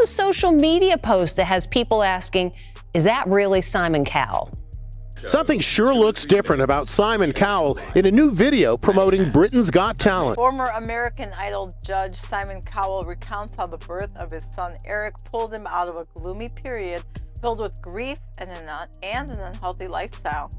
the social media post that has people asking, is that really Simon Cowell? Something sure looks different about Simon Cowell in a new video promoting Britain's Got Talent. Former American Idol judge Simon Cowell recounts how the birth of his son Eric pulled him out of a gloomy period filled with grief and an unhealthy lifestyle.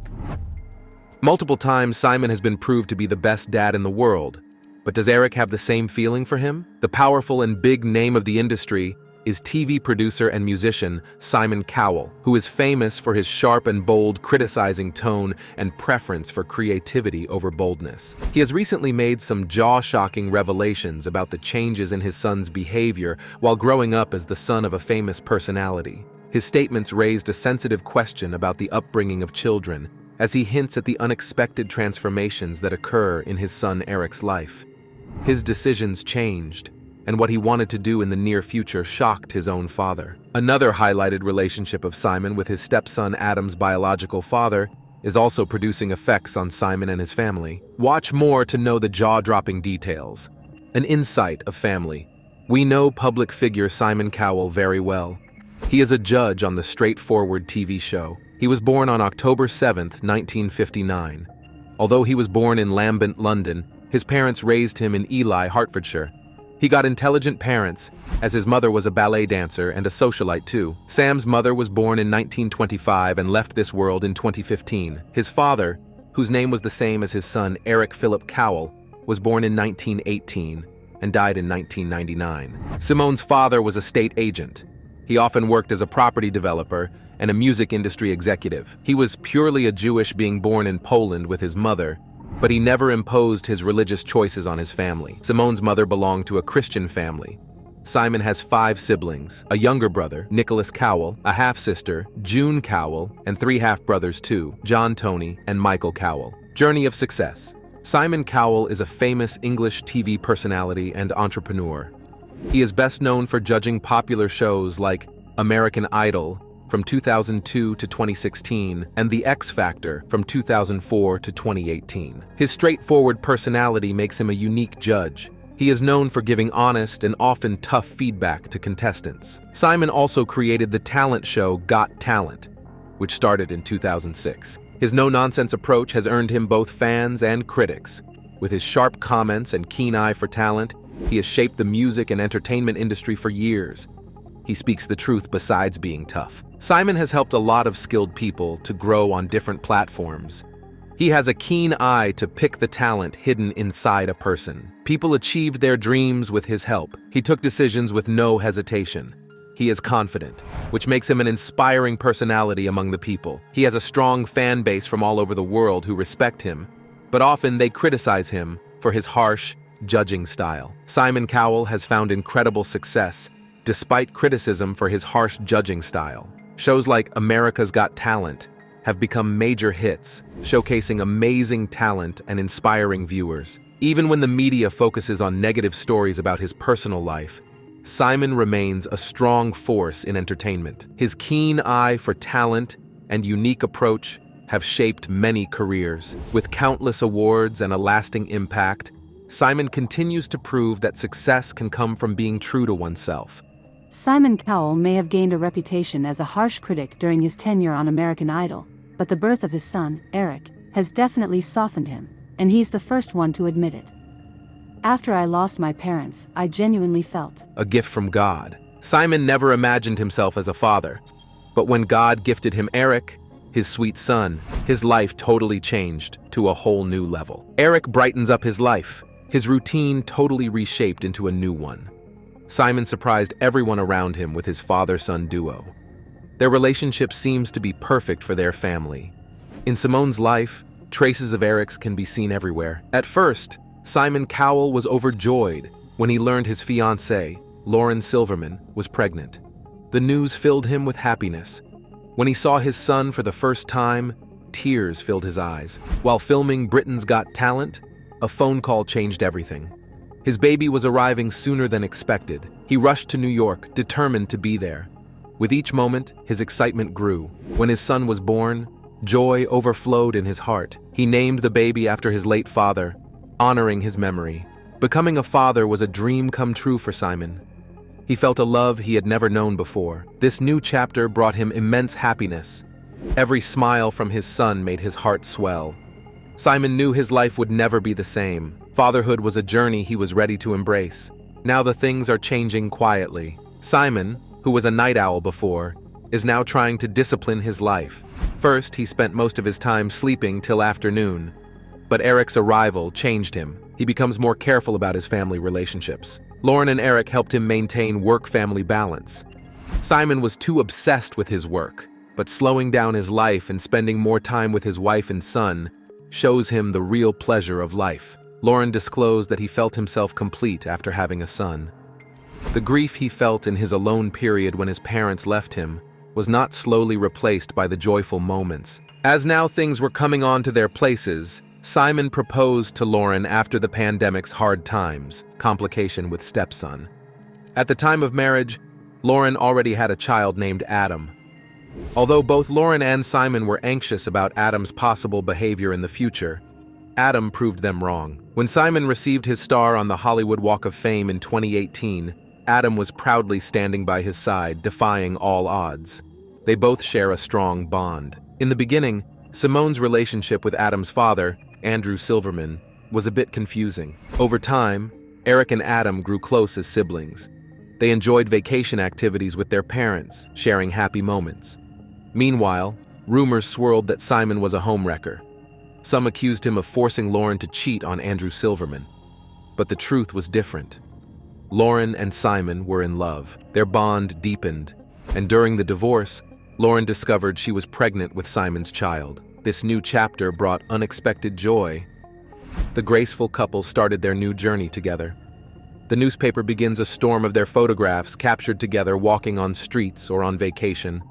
Multiple times, Simon has been proved to be the best dad in the world. But does Eric have the same feeling for him? The powerful and big name of the industry is TV producer and musician Simon Cowell, who is famous for his sharp and bold criticizing tone and preference for creativity over boldness. He has recently made some jaw-shocking revelations about the changes in his son's behavior while growing up as the son of a famous personality. His statements raised a sensitive question about the upbringing of children, as he hints at the unexpected transformations that occur in his son Eric's life. His decisions changed, and what he wanted to do in the near future shocked his own father. Another highlighted relationship of Simon with his stepson Adam's biological father is also producing effects on Simon and his family. Watch more to know the jaw-dropping details. An insight of family. We know public figure Simon Cowell very well. He is a judge on the Straightforward TV show. He was born on October 7, 1959. Although he was born in Lambeth, London, his parents raised him in Ely, Hertfordshire. He got intelligent parents, as his mother was a ballet dancer and a socialite too. Sam's mother was born in 1925 and left this world in 2015. His father, whose name was the same as his son Eric Philip Cowell, was born in 1918 and died in 1999. Simone's father was a state agent. He often worked as a property developer and a music industry executive. He was purely a Jewish being born in Poland with his mother, but he never imposed his religious choices on his family. Simone's mother belonged to a Christian family. Simon has 5 siblings, a younger brother, Nicholas Cowell, a half-sister, June Cowell, and 3 half-brothers too, John Tony and Michael Cowell. Journey of success. Simon Cowell is a famous English TV personality and entrepreneur. He is best known for judging popular shows like American Idol from 2002 to 2016 and The X Factor from 2004 to 2018. His straightforward personality makes him a unique judge. He is known for giving honest and often tough feedback to contestants. Simon also created the talent show Got Talent, which started in 2006. His no-nonsense approach has earned him both fans and critics. With his sharp comments and keen eye for talent, he has shaped the music and entertainment industry for years. He speaks the truth besides being tough. Simon has helped a lot of skilled people to grow on different platforms. He has a keen eye to pick the talent hidden inside a person. People achieved their dreams with his help. He took decisions with no hesitation. He is confident, which makes him an inspiring personality among the people. He has a strong fan base from all over the world who respect him, but often they criticize him for his harsh, judging style. Simon Cowell has found incredible success despite criticism for his harsh judging style. Shows like America's Got Talent have become major hits, showcasing amazing talent and inspiring viewers. Even when the media focuses on negative stories about his personal life, Simon remains a strong force in entertainment. His keen eye for talent and unique approach have shaped many careers. With countless awards and a lasting impact, Simon continues to prove that success can come from being true to oneself. Simon Cowell may have gained a reputation as a harsh critic during his tenure on American Idol, but the birth of his son, Eric, has definitely softened him, and he's the first one to admit it. After I lost my parents, I genuinely felt a gift from God. Simon never imagined himself as a father, but when God gifted him Eric, his sweet son, his life totally changed to a whole new level. Eric brightens up his life, his routine totally reshaped into a new one. Simon surprised everyone around him with his father-son duo. Their relationship seems to be perfect for their family. In Simone's life, traces of Eric's can be seen everywhere. At first, Simon Cowell was overjoyed when he learned his fiancée, Lauren Silverman, was pregnant. The news filled him with happiness. When he saw his son for the first time, tears filled his eyes. While filming Britain's Got Talent, a phone call changed everything. His baby was arriving sooner than expected. He rushed to New York, determined to be there. With each moment, his excitement grew. When his son was born, joy overflowed in his heart. He named the baby after his late father, honoring his memory. Becoming a father was a dream come true for Simon. He felt a love he had never known before. This new chapter brought him immense happiness. Every smile from his son made his heart swell. Simon knew his life would never be the same. Fatherhood was a journey he was ready to embrace. Now the things are changing quietly. Simon, who was a night owl before, is now trying to discipline his life. First, he spent most of his time sleeping till afternoon. But Eric's arrival changed him. He becomes more careful about his family relationships. Lauren and Eric helped him maintain work-family balance. Simon was too obsessed with his work, but slowing down his life and spending more time with his wife and son shows him the real pleasure of life. Lauren disclosed that he felt himself complete after having a son. The grief he felt in his alone period when his parents left him was not slowly replaced by the joyful moments. As now things were coming on to their places, Simon proposed to Lauren after the pandemic's hard times, complication with stepson. At the time of marriage, Lauren already had a child named Adam. Although both Lauren and Simon were anxious about Adam's possible behavior in the future, Adam proved them wrong. When Simon received his star on the Hollywood Walk of Fame in 2018, Adam was proudly standing by his side, defying all odds. They both share a strong bond. In the beginning, Simone's relationship with Adam's father, Andrew Silverman, was a bit confusing. Over time, Eric and Adam grew close as siblings. They enjoyed vacation activities with their parents, sharing happy moments. Meanwhile, rumors swirled that Simon was a homewrecker. Some accused him of forcing Lauren to cheat on Andrew Silverman. But the truth was different. Lauren and Simon were in love. Their bond deepened, and during the divorce, Lauren discovered she was pregnant with Simon's child. This new chapter brought unexpected joy. The graceful couple started their new journey together. The newspaper begins a storm of their photographs captured together walking on streets or on vacation.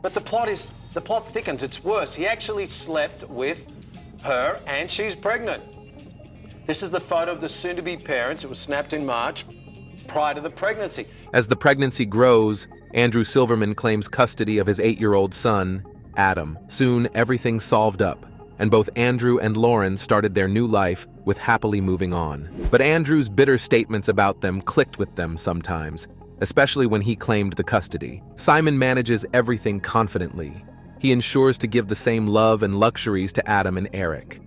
But the plot thickens, it's worse. He actually slept with her and she's pregnant. This is the photo of the soon-to-be parents. It was snapped in March, prior to the pregnancy. As the pregnancy grows, Andrew Silverman claims custody of his 8-year-old son, Adam. Soon, everything solved up, and both Andrew and Lauren started their new life with happily moving on. But Andrew's bitter statements about them clicked with them sometimes, especially when he claimed the custody. Simon manages everything confidently. He ensures to give the same love and luxuries to Adam and Eric,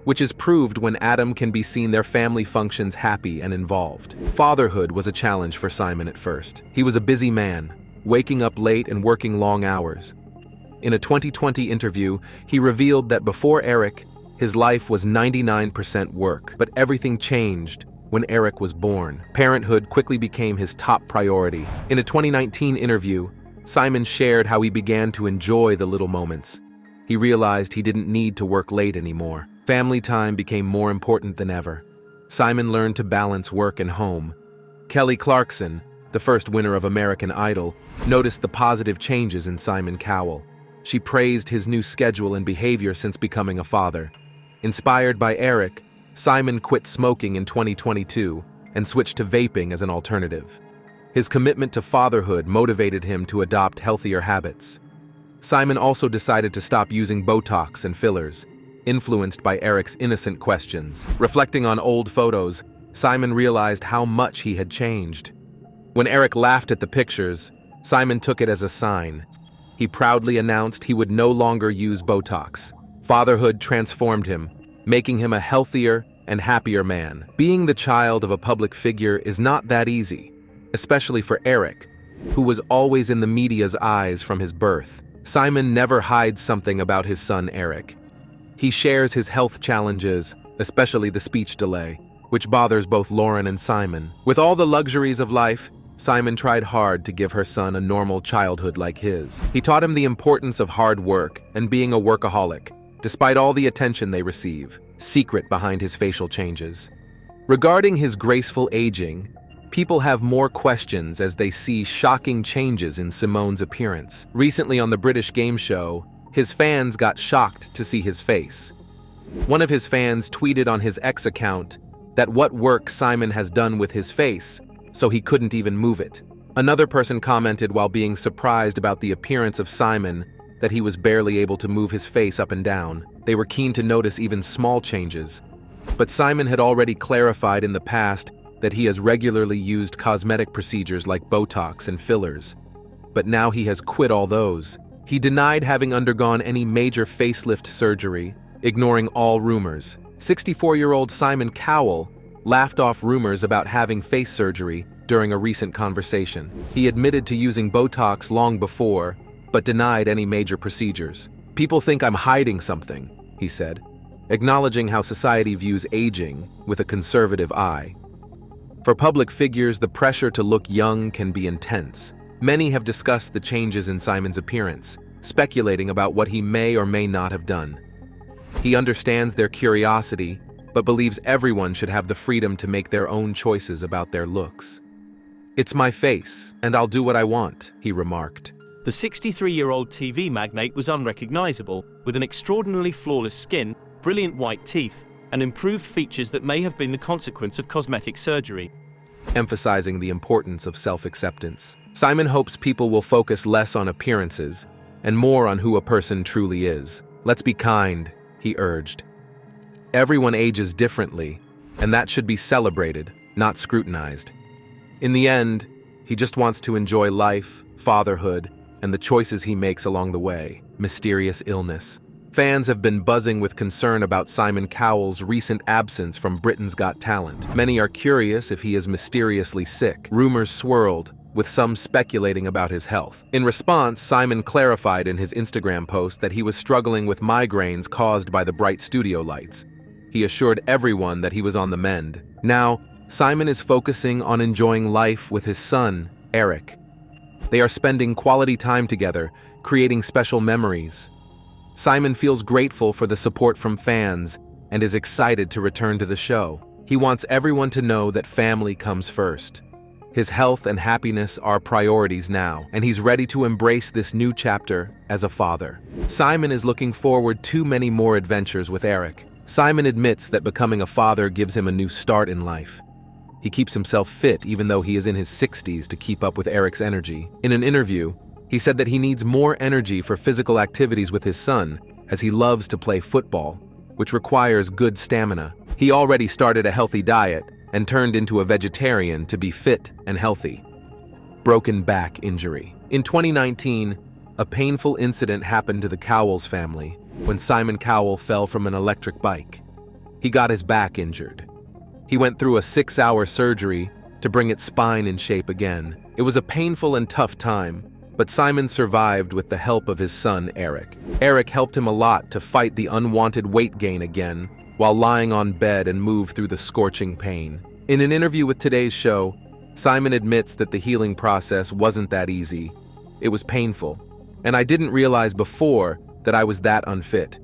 which is proved when Adam can be seen their family functions happy and involved. Fatherhood was a challenge for Simon at first. He was a busy man, waking up late and working long hours. In a 2020 interview, he revealed that before Eric, his life was 99% work, but everything changed when Eric was born. Parenthood quickly became his top priority. In a 2019 interview, Simon shared how he began to enjoy the little moments. He realized he didn't need to work late anymore. Family time became more important than ever. Simon learned to balance work and home. Kelly Clarkson, the first winner of American Idol, noticed the positive changes in Simon Cowell. She praised his new schedule and behavior since becoming a father. Inspired by Eric, Simon quit smoking in 2022 and switched to vaping as an alternative. His commitment to fatherhood motivated him to adopt healthier habits. Simon also decided to stop using Botox and fillers, influenced by Eric's innocent questions. Reflecting on old photos, Simon realized how much he had changed. When Eric laughed at the pictures, Simon took it as a sign. He proudly announced he would no longer use Botox. Fatherhood transformed him, making him a healthier and happier man. Being the child of a public figure is not that easy, especially for Eric, who was always in the media's eyes from his birth. Simon never hides something about his son Eric. He shares his health challenges, especially the speech delay, which bothers both Lauren and Simon. With all the luxuries of life, Simon tried hard to give her son a normal childhood like his. He taught him the importance of hard work and being a workaholic, despite all the attention they receive, secret behind his facial changes. Regarding his graceful aging, people have more questions as they see shocking changes in Simone's appearance. Recently on the British game show, his fans got shocked to see his face. One of his fans tweeted on his X account that what work Simon has done with his face, so he couldn't even move it. Another person commented while being surprised about the appearance of Simon that he was barely able to move his face up and down. They were keen to notice even small changes. But Simon had already clarified in the past that he has regularly used cosmetic procedures like Botox and fillers. But now he has quit all those. He denied having undergone any major facelift surgery, ignoring all rumors. 64-year-old Simon Cowell laughed off rumors about having face surgery during a recent conversation. He admitted to using Botox long before, but denied any major procedures. "People think I'm hiding something," he said, acknowledging how society views aging with a conservative eye. For public figures, the pressure to look young can be intense. Many have discussed the changes in Simon's appearance, speculating about what he may or may not have done. He understands their curiosity, but believes everyone should have the freedom to make their own choices about their looks. "It's my face, and I'll do what I want," he remarked. The 63-year-old TV magnate was unrecognizable, with an extraordinarily flawless skin, brilliant white teeth, and improved features that may have been the consequence of cosmetic surgery. Emphasizing the importance of self-acceptance. Simon hopes people will focus less on appearances and more on who a person truly is. "Let's be kind," he urged. "Everyone ages differently, and that should be celebrated, not scrutinized." In the end, he just wants to enjoy life, fatherhood, and the choices he makes along the way. Mysterious illness. Fans have been buzzing with concern about Simon Cowell's recent absence from Britain's Got Talent. Many are curious if he is mysteriously sick. Rumors swirled, with some speculating about his health. In response, Simon clarified in his Instagram post that he was struggling with migraines caused by the bright studio lights. He assured everyone that he was on the mend. Now, Simon is focusing on enjoying life with his son, Eric. They are spending quality time together, creating special memories. Simon feels grateful for the support from fans and is excited to return to the show. He wants everyone to know that family comes first. His health and happiness are priorities now, and he's ready to embrace this new chapter as a father. Simon is looking forward to many more adventures with Eric. Simon admits that becoming a father gives him a new start in life. He keeps himself fit even though he is in his 60s to keep up with Eric's energy. In an interview, he said that he needs more energy for physical activities with his son, as he loves to play football, which requires good stamina. He already started a healthy diet and turned into a vegetarian to be fit and healthy. Broken back injury. In 2019, a painful incident happened to the Cowells family when Simon Cowell fell from an electric bike. He got his back injured. He went through a 6-hour surgery to bring its spine in shape again. It was a painful and tough time, but Simon survived with the help of his son, Eric. Eric helped him a lot to fight the unwanted weight gain again while lying on bed and move through the scorching pain. In an interview with Today's Show, Simon admits that the healing process wasn't that easy. It was painful, and I didn't realize before that I was that unfit.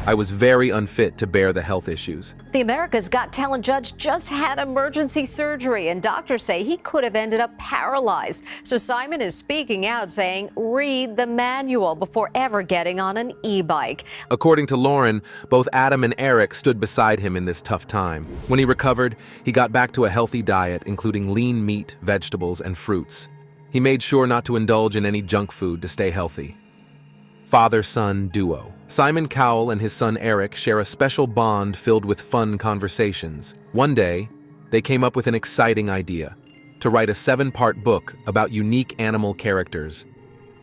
I was very unfit to bear the health issues. The America's Got Talent judge just had emergency surgery, and doctors say he could have ended up paralyzed. So Simon is speaking out, saying, read the manual before ever getting on an e-bike. According to Lauren, both Adam and Eric stood beside him in this tough time. When he recovered, he got back to a healthy diet, including lean meat, vegetables, and fruits. He made sure not to indulge in any junk food to stay healthy. Father-son duo. Simon Cowell and his son Eric share a special bond filled with fun conversations. One day, they came up with an exciting idea: to write a 7-part book about unique animal characters.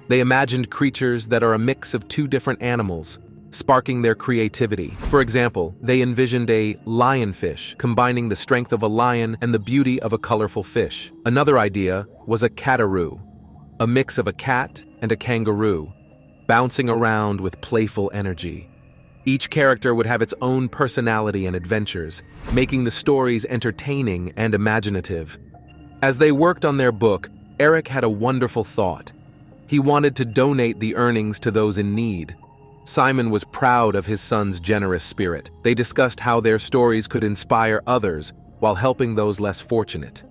They imagined creatures that are a mix of 2 different animals, sparking their creativity. For example, they envisioned a lionfish, combining the strength of a lion and the beauty of a colorful fish. Another idea was a cataroo, a mix of a cat and a kangaroo, bouncing around with playful energy. Each character would have its own personality and adventures, making the stories entertaining and imaginative. As they worked on their book, Eric had a wonderful thought. He wanted to donate the earnings to those in need. Simon was proud of his son's generous spirit. They discussed how their stories could inspire others while helping those less fortunate.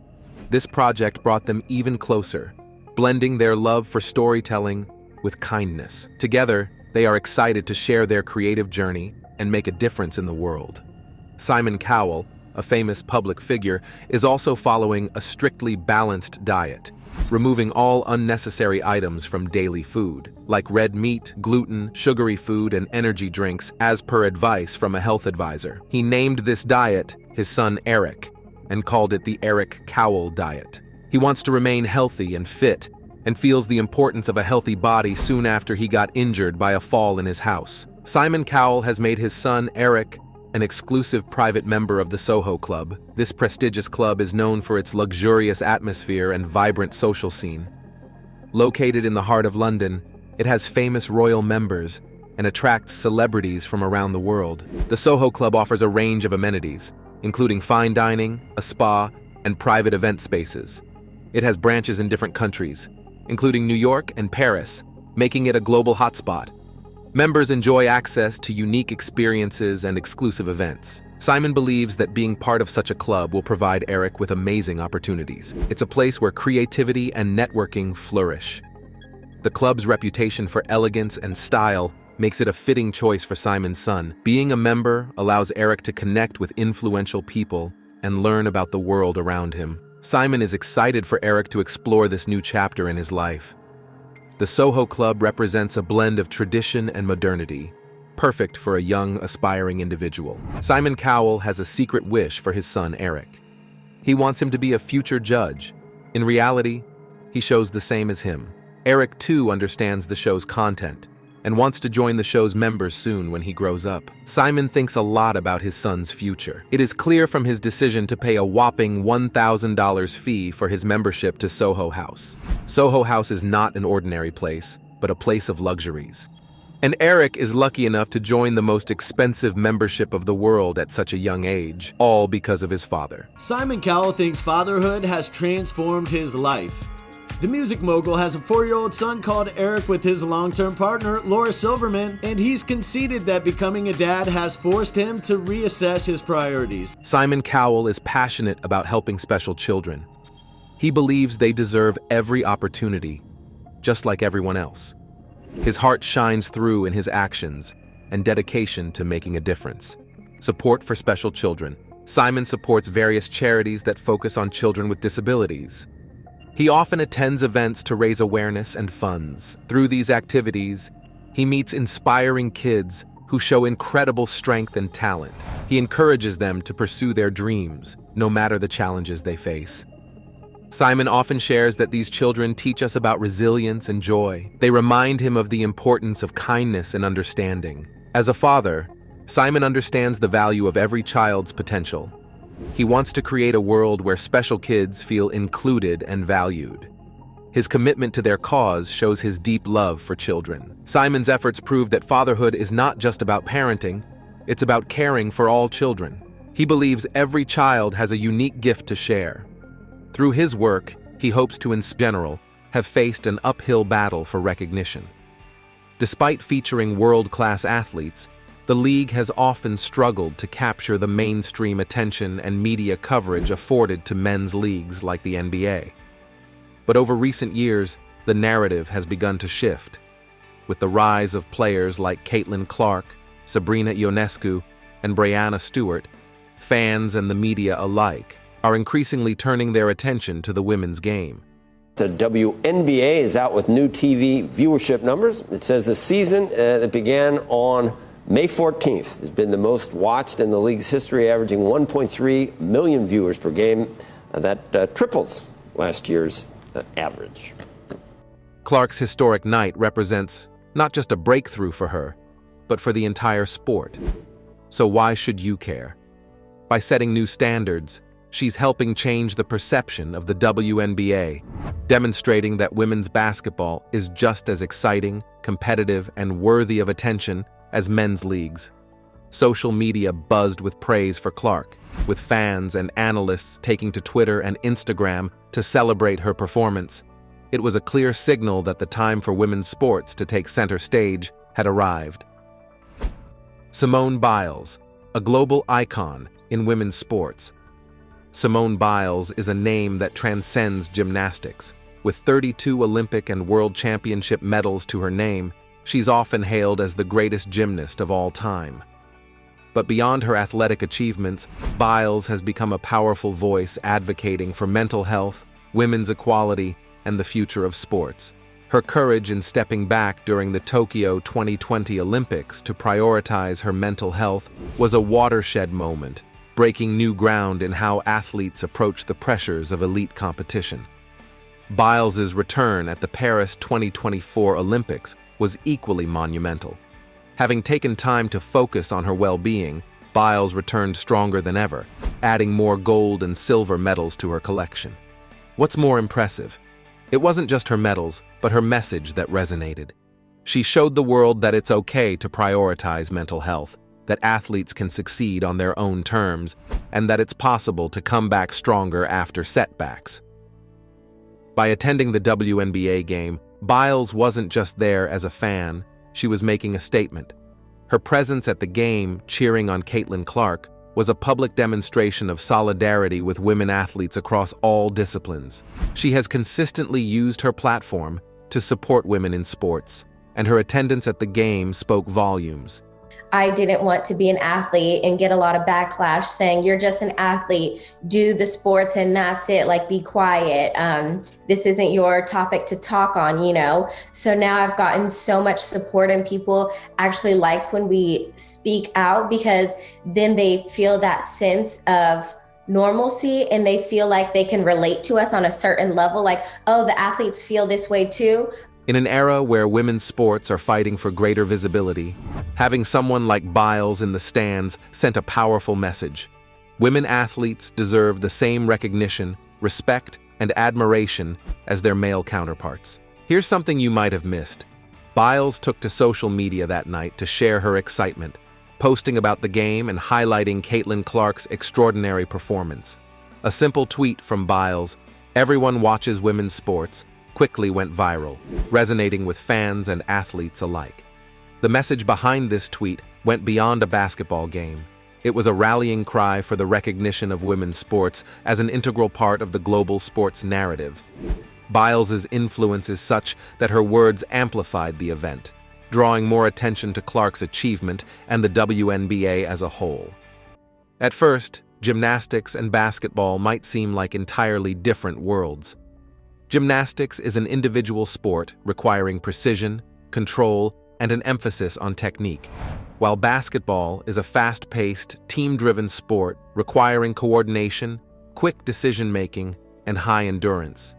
This project brought them even closer, blending their love for storytelling with kindness. Together, they are excited to share their creative journey and make a difference in the world. Simon Cowell, a famous public figure, is also following a strictly balanced diet, removing all unnecessary items from daily food, like red meat, gluten, sugary food, and energy drinks, as per advice from a health advisor. He named this diet his son Eric, and called it the Eric Cowell diet. He wants to remain healthy and fit, and feels the importance of a healthy body soon after he got injured by a fall in his house. Simon Cowell has made his son, Eric, an exclusive private member of the Soho Club. This prestigious club is known for its luxurious atmosphere and vibrant social scene. Located in the heart of London, it has famous royal members and attracts celebrities from around the world. The Soho Club offers a range of amenities, including fine dining, a spa, and private event spaces. It has branches in different countries, including New York and Paris, making it a global hotspot. Members enjoy access to unique experiences and exclusive events. Simon believes that being part of such a club will provide Eric with amazing opportunities. It's a place where creativity and networking flourish. The club's reputation for elegance and style makes it a fitting choice for Simon's son. Being a member allows Eric to connect with influential people and learn about the world around him. Simon is excited for Eric to explore this new chapter in his life. The Soho Club represents a blend of tradition and modernity, perfect for a young, aspiring individual. Simon Cowell has a secret wish for his son, Eric. He wants him to be a future judge. In reality, he shows the same as him. Eric, too, understands the show's content and wants to join the show's members soon when he grows up. Simon thinks a lot about his son's future. It is clear from his decision to pay a whopping $1,000 fee for his membership to Soho House. Soho House is not an ordinary place, but a place of luxuries. And Eric is lucky enough to join the most expensive membership of the world at such a young age, all because of his father. Simon Cowell thinks fatherhood has transformed his life. The music mogul has a 4-year-old son called Eric with his long-term partner, Laura Silverman, and he's conceded that becoming a dad has forced him to reassess his priorities. Simon Cowell is passionate about helping special children. He believes they deserve every opportunity, just like everyone else. His heart shines through in his actions and dedication to making a difference. Support for special children. Simon supports various charities that focus on children with disabilities. He often attends events to raise awareness and funds. Through these activities, he meets inspiring kids who show incredible strength and talent. He encourages them to pursue their dreams, no matter the challenges they face. Simon often shares that these children teach us about resilience and joy. They remind him of the importance of kindness and understanding. As a father, Simon understands the value of every child's potential. He wants to create a world where special kids feel included and valued. His commitment to their cause shows his deep love for children. Simon's efforts prove that fatherhood is not just about parenting, it's about caring for all children. He believes every child has a unique gift to share. Through his work, he hopes to, in general, have faced an uphill battle for recognition. Despite featuring world-class athletes, the league has often struggled to capture the mainstream attention and media coverage afforded to men's leagues like the NBA. But over recent years, the narrative has begun to shift. With the rise of players like Caitlin Clark, Sabrina Ionescu, and Brianna Stewart, fans and the media alike are increasingly turning their attention to the women's game. The WNBA is out with new TV viewership numbers. It says the season that began on May 14th has been the most watched in the league's history, averaging 1.3 million viewers per game. That triples last year's average. Clark's historic night represents not just a breakthrough for her, but for the entire sport. So why should you care? By setting new standards, she's helping change the perception of the WNBA, demonstrating that women's basketball is just as exciting, competitive, and worthy of attention as men's leagues. Social media buzzed with praise for Clark, with fans and analysts taking to Twitter and Instagram to celebrate her performance. It was a clear signal that the time for women's sports to take center stage had arrived. Simone Biles, a global icon in women's sports. Simone Biles is a name that transcends gymnastics. With 32 Olympic and World Championship medals to her name, she's often hailed as the greatest gymnast of all time. But beyond her athletic achievements, Biles has become a powerful voice advocating for mental health, women's equality, and the future of sports. Her courage in stepping back during the Tokyo 2020 Olympics to prioritize her mental health was a watershed moment, breaking new ground in how athletes approach the pressures of elite competition. Biles's return at the Paris 2024 Olympics was equally monumental. Having taken time to focus on her well-being, Biles returned stronger than ever, adding more gold and silver medals to her collection. What's more impressive? It wasn't just her medals, but her message that resonated. She showed the world that it's okay to prioritize mental health, that athletes can succeed on their own terms, and that it's possible to come back stronger after setbacks. By attending the WNBA game, Biles wasn't just there as a fan, she was making a statement. Her presence at the game, cheering on Caitlin Clark, was a public demonstration of solidarity with women athletes across all disciplines. She has consistently used her platform to support women in sports, and her attendance at the game spoke volumes. I didn't want to be an athlete and get a lot of backlash saying, you're just an athlete, do the sports and that's it, like be quiet. This isn't your topic to talk on, you know? So now I've gotten so much support and people actually like when we speak out because then they feel that sense of normalcy and they feel like they can relate to us on a certain level, like, oh, the athletes feel this way too. In an era where women's sports are fighting for greater visibility, having someone like Biles in the stands sent a powerful message. Women athletes deserve the same recognition, respect, and admiration as their male counterparts. Here's something you might have missed. Biles took to social media that night to share her excitement, posting about the game and highlighting Caitlin Clark's extraordinary performance. A simple tweet from Biles, "Everyone watches women's sports," quickly went viral, resonating with fans and athletes alike. The message behind this tweet went beyond a basketball game. It was a rallying cry for the recognition of women's sports as an integral part of the global sports narrative. Biles's influence is such that her words amplified the event, drawing more attention to Clark's achievement and the WNBA as a whole. At first, gymnastics and basketball might seem like entirely different worlds. Gymnastics is an individual sport requiring precision, control, and an emphasis on technique, while basketball is a fast-paced, team-driven sport requiring coordination, quick decision-making, and high endurance.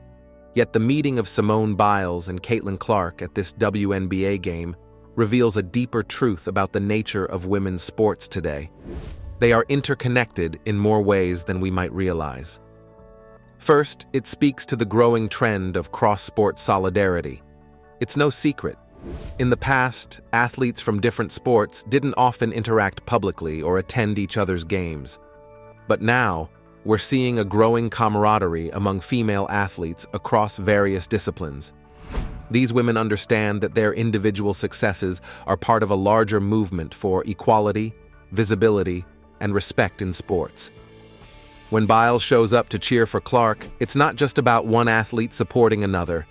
Yet the meeting of Simone Biles and Caitlin Clark at this WNBA game reveals a deeper truth about the nature of women's sports today. They are interconnected in more ways than we might realize. First, it speaks to the growing trend of cross-sport solidarity. It's no secret. In the past, athletes from different sports didn't often interact publicly or attend each other's games. But now, we're seeing a growing camaraderie among female athletes across various disciplines. These women understand that their individual successes are part of a larger movement for equality, visibility, and respect in sports. When Biles shows up to cheer for Clark, it's not just about one athlete supporting another.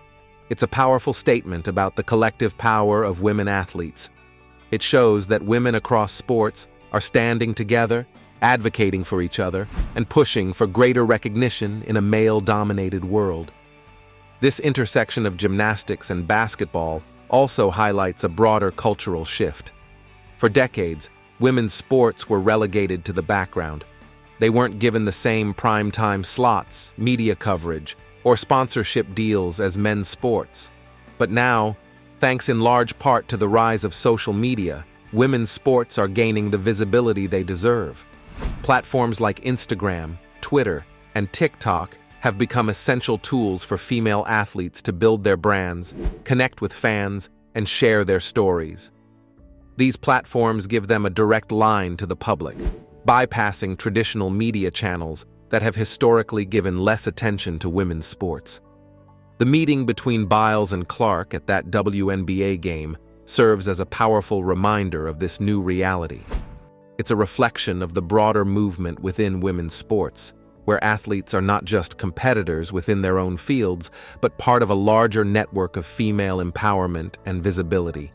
It's a powerful statement about the collective power of women athletes. It shows that women across sports are standing together, advocating for each other, and pushing for greater recognition in a male-dominated world. This intersection of gymnastics and basketball also highlights a broader cultural shift. For decades, women's sports were relegated to the background. They weren't given the same prime-time slots, media coverage, or sponsorship deals as men's sports. But now, thanks in large part to the rise of social media, women's sports are gaining the visibility they deserve. Platforms like Instagram, Twitter, and TikTok have become essential tools for female athletes to build their brands, connect with fans, and share their stories. These platforms give them a direct line to the public, bypassing traditional media channels that have historically given less attention to women's sports. The meeting between Biles and Clark at that WNBA game serves as a powerful reminder of this new reality. It's a reflection of the broader movement within women's sports, where athletes are not just competitors within their own fields, but part of a larger network of female empowerment and visibility.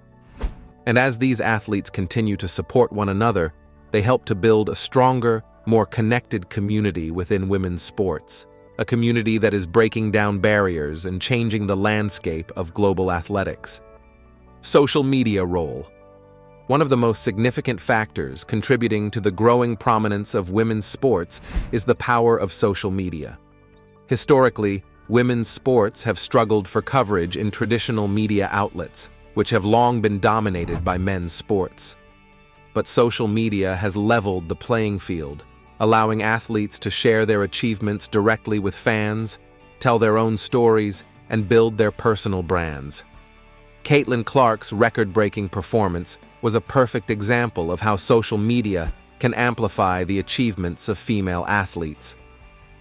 And as these athletes continue to support one another, they help to build a stronger, more connected community within women's sports, a community that is breaking down barriers and changing the landscape of global athletics. Social media role. One of the most significant factors contributing to the growing prominence of women's sports is the power of social media. Historically, women's sports have struggled for coverage in traditional media outlets, which have long been dominated by men's sports. But social media has leveled the playing field, allowing athletes to share their achievements directly with fans, tell their own stories, and build their personal brands. Caitlin Clark's record-breaking performance was a perfect example of how social media can amplify the achievements of female athletes.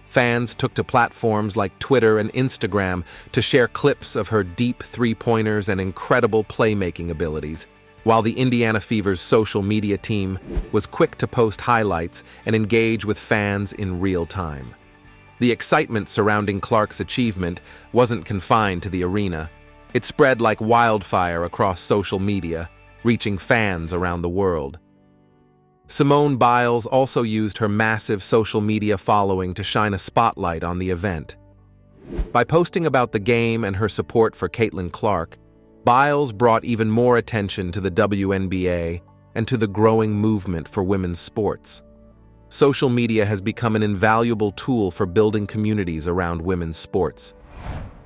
Fans took to platforms like Twitter and Instagram to share clips of her deep three-pointers and incredible playmaking abilities, while the Indiana Fever's social media team was quick to post highlights and engage with fans in real time. The excitement surrounding Clark's achievement wasn't confined to the arena. It spread like wildfire across social media, reaching fans around the world. Simone Biles also used her massive social media following to shine a spotlight on the event. By posting about the game and her support for Caitlin Clark, Biles brought even more attention to the WNBA and to the growing movement for women's sports. Social media has become an invaluable tool for building communities around women's sports.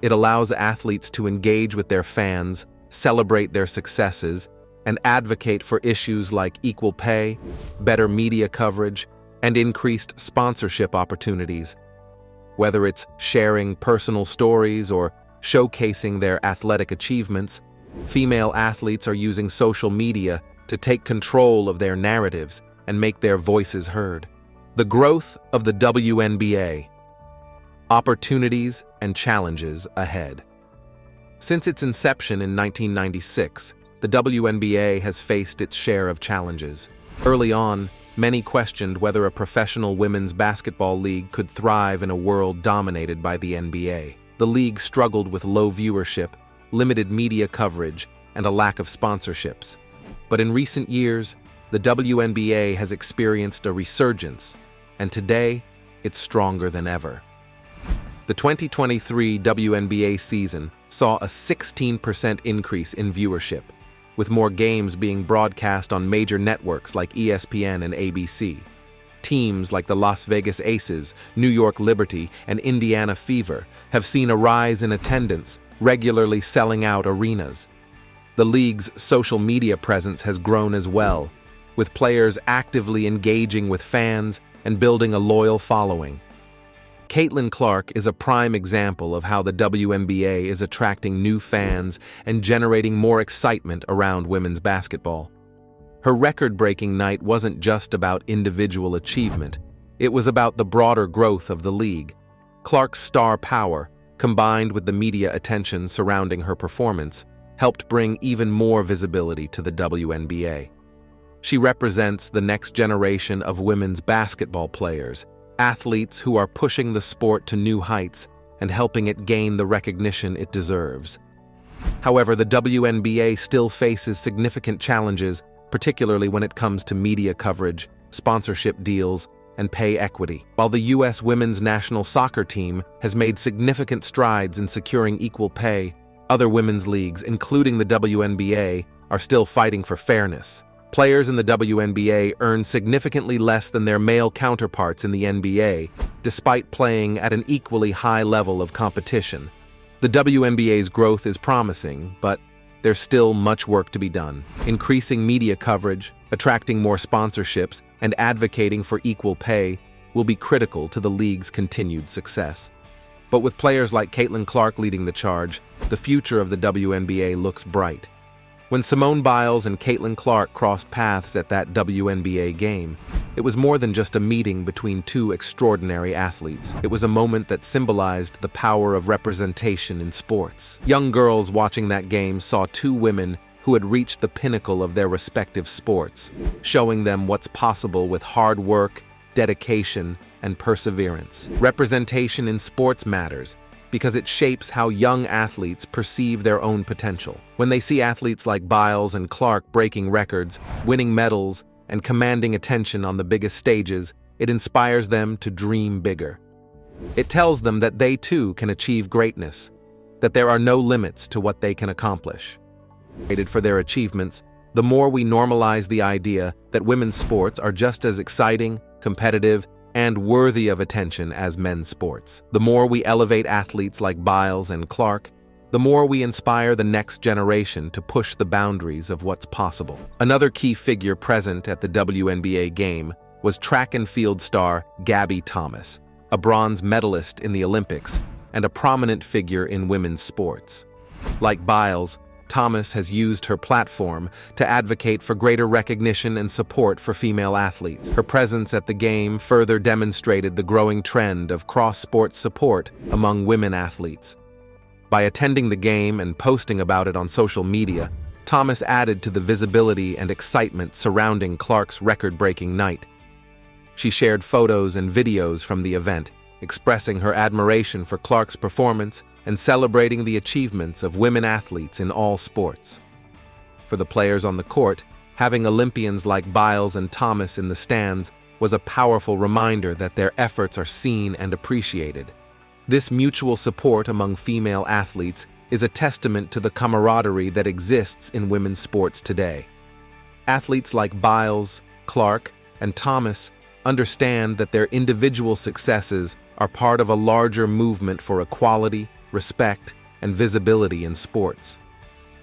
It allows athletes to engage with their fans, celebrate their successes, and advocate for issues like equal pay, better media coverage, and increased sponsorship opportunities. Whether it's sharing personal stories or showcasing their athletic achievements, female athletes are using social media to take control of their narratives and make their voices heard. The growth of the WNBA. Opportunities and challenges ahead. Since its inception in 1996, the WNBA has faced its share of challenges. Early on, many questioned whether a professional women's basketball league could thrive in a world dominated by the NBA. The league struggled with low viewership, limited media coverage, and a lack of sponsorships. But in recent years, the WNBA has experienced a resurgence, and today, it's stronger than ever. The 2023 WNBA season saw a 16% increase in viewership, with more games being broadcast on major networks like ESPN and ABC. Teams like the Las Vegas Aces, New York Liberty, and Indiana Fever have seen a rise in attendance, regularly selling out arenas. The league's social media presence has grown as well, with players actively engaging with fans and building a loyal following. Caitlin Clark is a prime example of how the WNBA is attracting new fans and generating more excitement around women's basketball. Her record-breaking night wasn't just about individual achievement, it was about the broader growth of the league. Clark's star power, combined with the media attention surrounding her performance, helped bring even more visibility to the WNBA. She represents the next generation of women's basketball players, athletes who are pushing the sport to new heights and helping it gain the recognition it deserves. However, the WNBA still faces significant challenges, particularly when it comes to media coverage, sponsorship deals, and pay equity. While the U.S. women's national soccer team has made significant strides in securing equal pay, other women's leagues, including the WNBA, are still fighting for fairness. Players in the WNBA earn significantly less than their male counterparts in the NBA, despite playing at an equally high level of competition. The WNBA's growth is promising, but there's still much work to be done. Increasing media coverage, attracting more sponsorships, and advocating for equal pay will be critical to the league's continued success. But with players like Caitlin Clark leading the charge, the future of the WNBA looks bright. When Simone Biles and Caitlin Clark crossed paths at that WNBA game, it was more than just a meeting between two extraordinary athletes. It was a moment that symbolized the power of representation in sports. Young girls watching that game saw two women who had reached the pinnacle of their respective sports, showing them what's possible with hard work, dedication, and perseverance. Representation in sports matters, because it shapes how young athletes perceive their own potential. When they see athletes like Biles and Clark breaking records, winning medals, and commanding attention on the biggest stages, it inspires them to dream bigger. It tells them that they too can achieve greatness, that there are no limits to what they can accomplish. For their achievements, the more we normalize the idea that women's sports are just as exciting, competitive, and worthy of attention as men's sports. The more we elevate athletes like Biles and Clark, the more we inspire the next generation to push the boundaries of what's possible. Another key figure present at the WNBA game was track and field star Gabby Thomas, a bronze medalist in the Olympics and a prominent figure in women's sports. Like Biles, Thomas has used her platform to advocate for greater recognition and support for female athletes. Her presence at the game further demonstrated the growing trend of cross-sport support among women athletes. By attending the game and posting about it on social media, Thomas added to the visibility and excitement surrounding Clark's record-breaking night. She shared photos and videos from the event, expressing her admiration for Clark's performance and celebrating the achievements of women athletes in all sports. For the players on the court, having Olympians like Biles and Thomas in the stands was a powerful reminder that their efforts are seen and appreciated. This mutual support among female athletes is a testament to the camaraderie that exists in women's sports today. Athletes like Biles, Clark, and Thomas understand that their individual successes are part of a larger movement for equality, respect, and visibility in sports.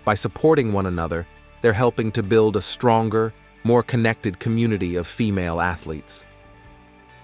By supporting one another, they're helping to build a stronger, more connected community of female athletes.